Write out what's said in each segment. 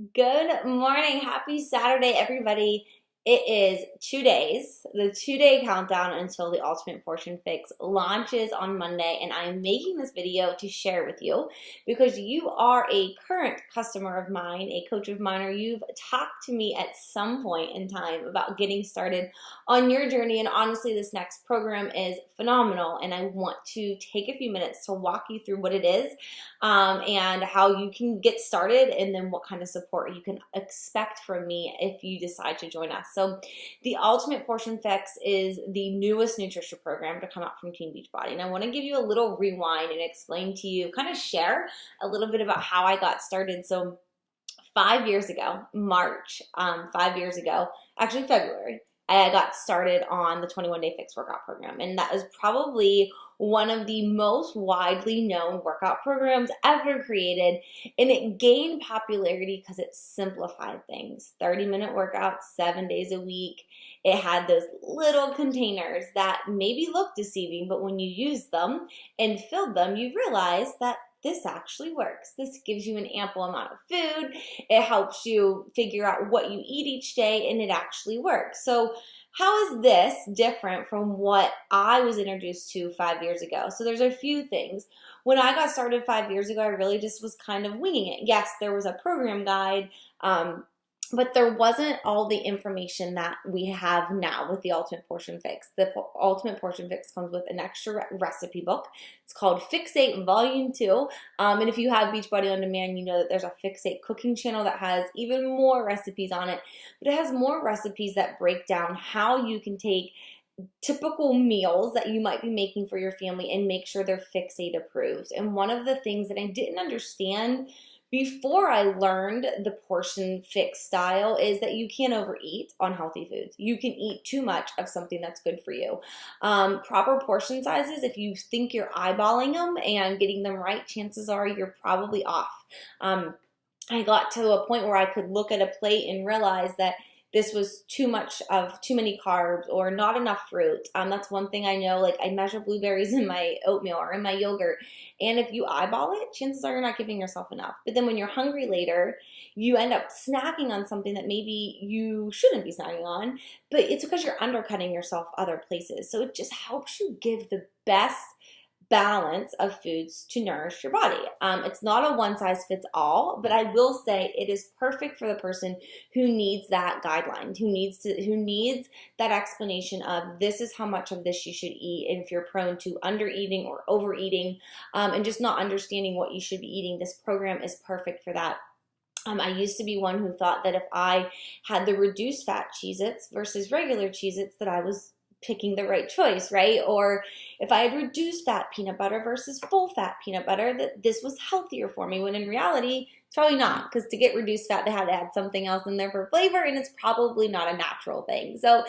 Good morning. Happy Saturday, everybody. It is 2 days, the 2 day countdown until the Ultimate Portion Fix launches on Monday. And I am making this video to share with you because you are a current customer of mine, a coach of mine, or you've talked to me at some point in time about getting started on your journey. And honestly, this next program is phenomenal. And I want to take a few minutes to walk you through what it is and how you can get started, and then what kind of support you can expect from me if you decide to join us. So the Ultimate Portion Fix is the newest nutrition program to come out from Team Beachbody, and I want to give you a little rewind and explain to you, kind of share a little bit about how I got started. So 5 years ago, March, 5 years ago, actually February, I got started on the 21-day fix workout program. And that is probably one of the most widely known workout programs ever created. And it gained popularity because it simplified things. 30-minute workouts, 7 days a week. It had those little containers that maybe look deceiving, but when you use them and filled them, you realize that this actually works. This gives you an ample amount of food. It helps you figure out what you eat each day, and it actually works. So how is this different from what I was introduced to 5 years ago? So there's a few things. When I got started 5 years ago, I really just was kind of winging it. Yes, there was a program guide, but there wasn't all the information that we have now with the Ultimate Portion Fix. The Ultimate Portion Fix comes with an extra recipe book. It's called Fixate Volume 2. And if you have Beachbody On Demand, you know that there's a Fixate cooking channel that has even more recipes on it. But it has more recipes that break down how you can take typical meals that you might be making for your family and make sure they're Fixate approved. And one of the things that I didn't understand before I learned the portion fix style is that you can't overeat on healthy foods. You can eat too much of something that's good for you. Proper portion sizes, if you think you're eyeballing them and getting them right, chances are you're probably off. I got to a point where I could look at a plate and realize that this was too many carbs or not enough fruit. That's one thing I know. Like, I measure blueberries in my oatmeal or in my yogurt, and if you eyeball it, chances are you're not giving yourself enough. But then when you're hungry later, you end up snacking on something that maybe you shouldn't be snacking on, but it's because you're undercutting yourself other places. So it just helps you give the best balance of foods to nourish your body. It's not a one size fits all, but I will say it is perfect for the person who needs that guideline, who needs that explanation of this is how much of this you should eat, and if you're prone to under eating or overeating, and just not understanding what you should be eating, this program is perfect for that. I used to be one who thought that if I had the reduced fat Cheez-Its versus regular Cheez-Its, that I was picking the right choice, right? Or if I had reduced fat peanut butter versus full fat peanut butter, that this was healthier for me, when in reality, it's probably not, because to get reduced fat, they had to add something else in there for flavor, and it's probably not a natural thing. So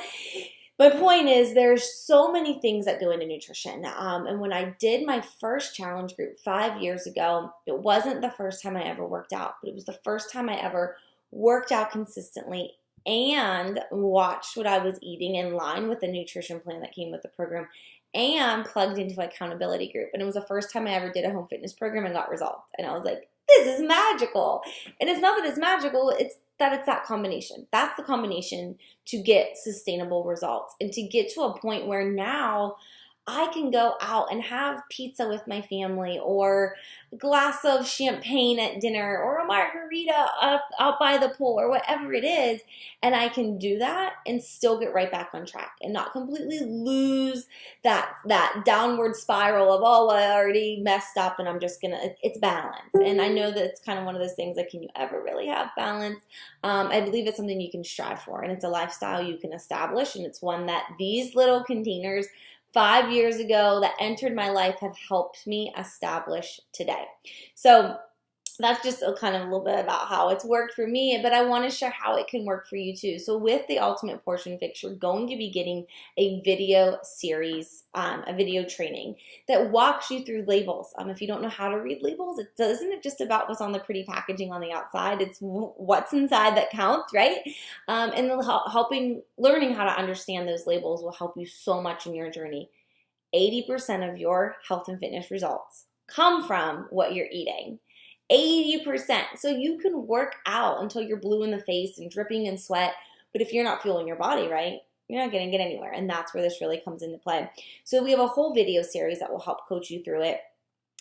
my point is, there's so many things that go into nutrition. And when I did my first challenge group 5 years ago, it wasn't the first time I ever worked out, but it was the first time I ever worked out consistently and watched what I was eating in line with the nutrition plan that came with the program, and plugged into an accountability group. And it was the first time I ever did a home fitness program and got results. And I was like, this is magical. And it's not that it's magical, it's that combination. That's the combination to get sustainable results and to get to a point where now I can go out and have pizza with my family, or a glass of champagne at dinner, or a margarita out by the pool, or whatever it is, and I can do that and still get right back on track and not completely lose that downward spiral of, oh, well, I already messed up and I'm just gonna, it's balance. And I know that it's kind of one of those things, like, can you ever really have balance? I believe it's something you can strive for, and it's a lifestyle you can establish, and it's one that these little containers 5 years ago that entered my life have helped me establish today. So that's just a kind of a little bit about how it's worked for me, but I want to share how it can work for you too. So with the Ultimate Portion Fix, you're going to be getting a video series, a video training that walks you through labels. If you don't know how to read labels, isn't just about what's on the pretty packaging on the outside. It's what's inside that counts, right? And learning how to understand those labels will help you so much in your journey. 80% of your health and fitness results come from what you're eating. 80%. So you can work out until you're blue in the face and dripping in sweat, but if you're not fueling your body right, you're not going to get anywhere. And that's where this really comes into play. So we have a whole video series that will help coach you through it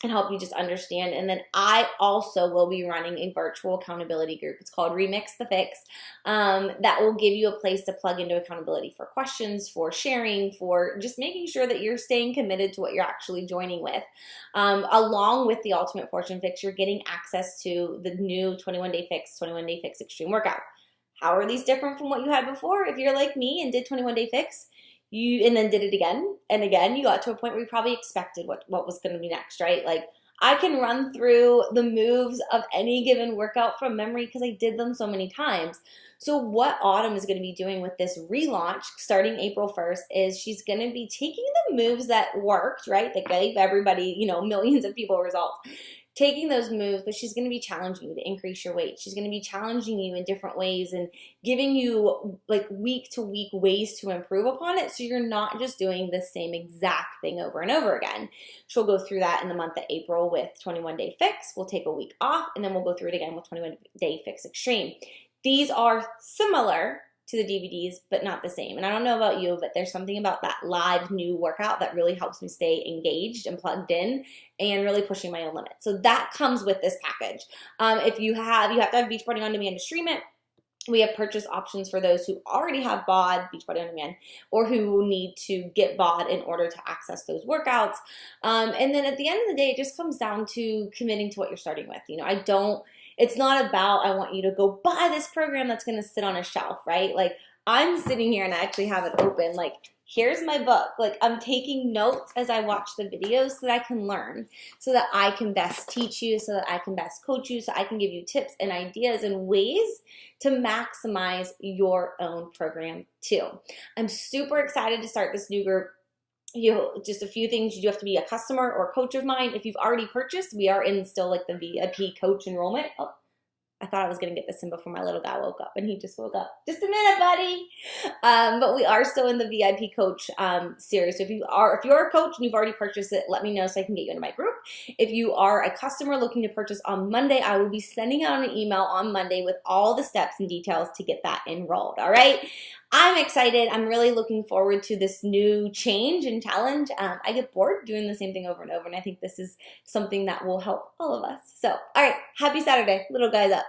and help you just understand. And then I also will be running a virtual accountability group. It's called Remix the Fix. That will give you a place to plug into accountability for questions, for sharing, for just making sure that you're staying committed to what you're actually joining with. Along with the Ultimate Portion Fix, you're getting access to the new 21 Day Fix, 21 Day Fix Extreme Workout. How are these different from what you had before? If you're like me and did 21 Day Fix, and then did it again and again, you got to a point where you probably expected what was going to be next, right? Like, I can run through the moves of any given workout from memory because I did them so many times. So what Autumn is going to be doing with this relaunch starting April 1st is she's going to be taking the moves that worked, right? That gave everybody, millions of people results. Taking those moves, but she's going to be challenging you to increase your weight. She's going to be challenging you in different ways and giving you like week to week ways to improve upon it, so you're not just doing the same exact thing over and over again. She'll go through that in the month of April with 21 Day Fix. We'll take a week off, and then we'll go through it again with 21 Day Fix Extreme. These are similar to the DVDs, but not the same. And I don't know about you, but there's something about that live new workout that really helps me stay engaged and plugged in and really pushing my own limits. So that comes with this package. If you have to have Beachbody On Demand to stream it. We have purchase options for those who already have BOD, Beachbody On Demand, or who need to get BOD in order to access those workouts. And then at the end of the day, it just comes down to committing to what you're starting with. It's not about, I want you to go buy this program that's going to sit on a shelf, right? Like, I'm sitting here and I actually have it open. Like, here's my book. Like, I'm taking notes as I watch the videos so that I can learn, so that I can best teach you, so that I can best coach you, so I can give you tips and ideas and ways to maximize your own program too. I'm super excited to start this new group. Just a few things. You do have to be a customer or coach of mine. If you've already purchased, we are in still like the VIP coach enrollment. Oh, I thought I was going to get this in before my little guy woke up, and he just woke up. Just a minute, buddy. But we are still in the VIP coach series. So if you're a coach and you've already purchased it, let me know so I can get you into my group. If you are a customer looking to purchase on Monday, I will be sending out an email on Monday with all the steps and details to get that enrolled. All right. I'm excited. I'm really looking forward to this new change and challenge. I get bored doing the same thing over and over, and I think this is something that will help all of us. So, all right, happy Saturday. Little guy's up.